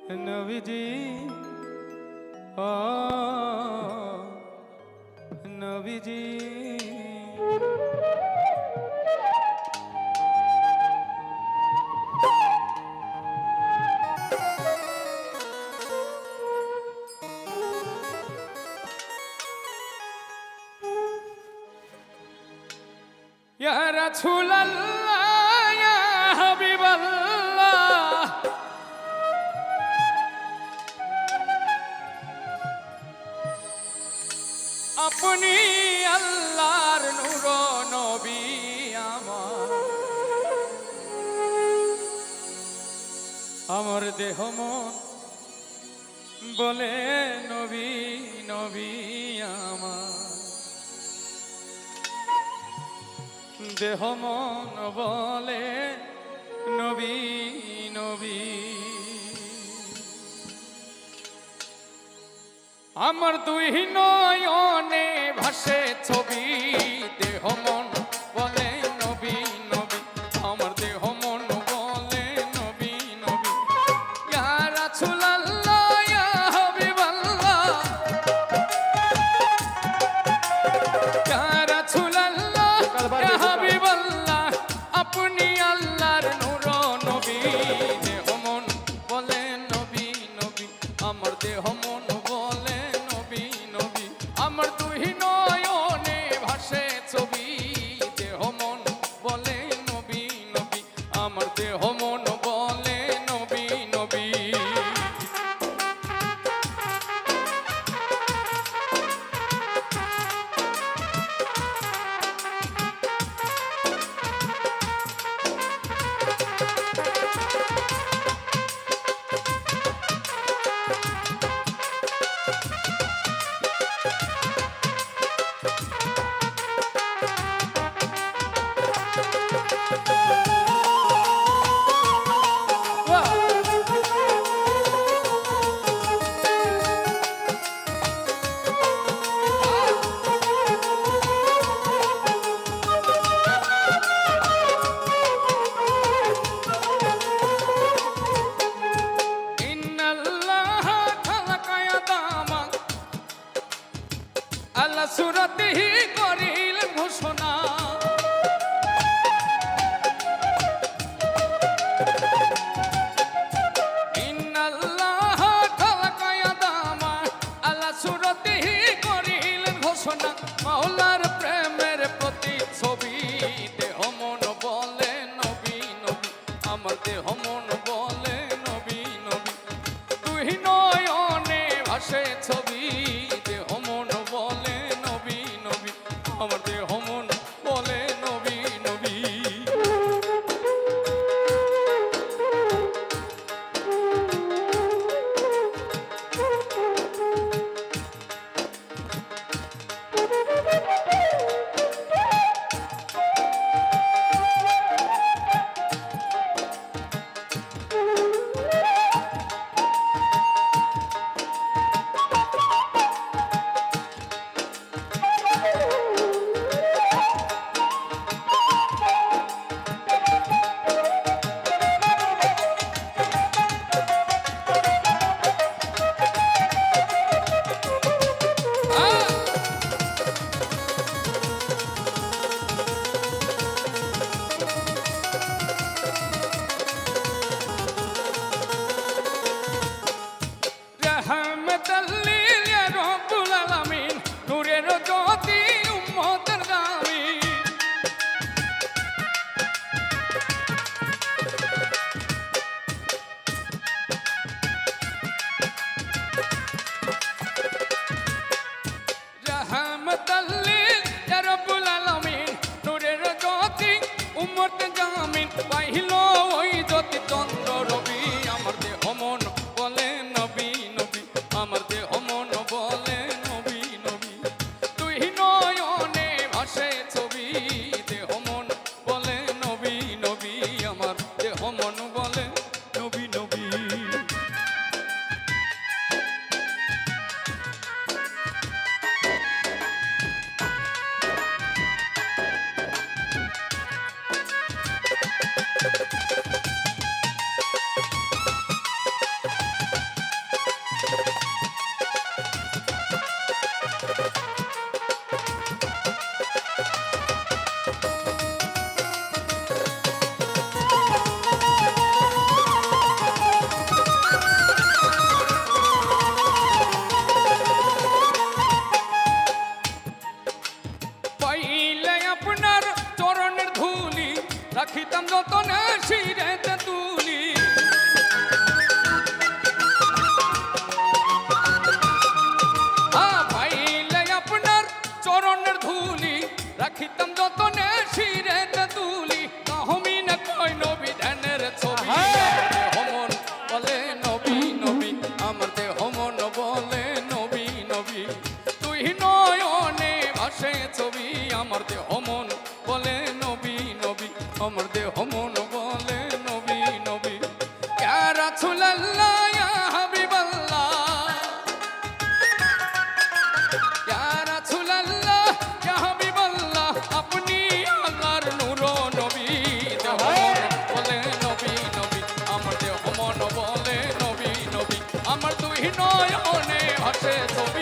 নবীজি ও নবীজি ইয়া রাসূলুল্লাহ ইয়া হাবিবাল্লাহ আপনি আল্লাহর নূর নবী আমার দেহ মন বলে নবী নবী আমার দেহ মন বলে নবী নবী আমার দুই নয়নে ভাসে ছবি দেহ মন বলে নবী নবী আমার দেহ মন বলে নবী নবী ইয়া রাসূলুল্লাহ ইয়া হাবিবাল্লাহ ইয়া রাসূলুল্লাহ ইয়া হাবিবাল্লাহ আপনি আল্লাহর নূর নবী দেহ মন বলে নবী নবী আমার দেহ মন বলে নবী নবী আমার দুই নয়নে ভাসে ছবি দেহ মন বলে নবী নবী আমার দেহ মন বলে নবী নবী আল্লাহ সুরতিহি করিল ঘোষণা ইন্নাল্লাহ খালাকা আদামা আল্লাহ সুরতিহি করিল ঘোষণা মাওলার প্রেমের প্রতিচ্ছবি দেহ মন বলে নবী নবী আমার দেহ মন বলে নবী নবী দুই নয়নে ভাসে ছবি দেহ মন বলে নবী নবী আমার দেহ মন বলে নবী নবী নয়নে হাসে ছবি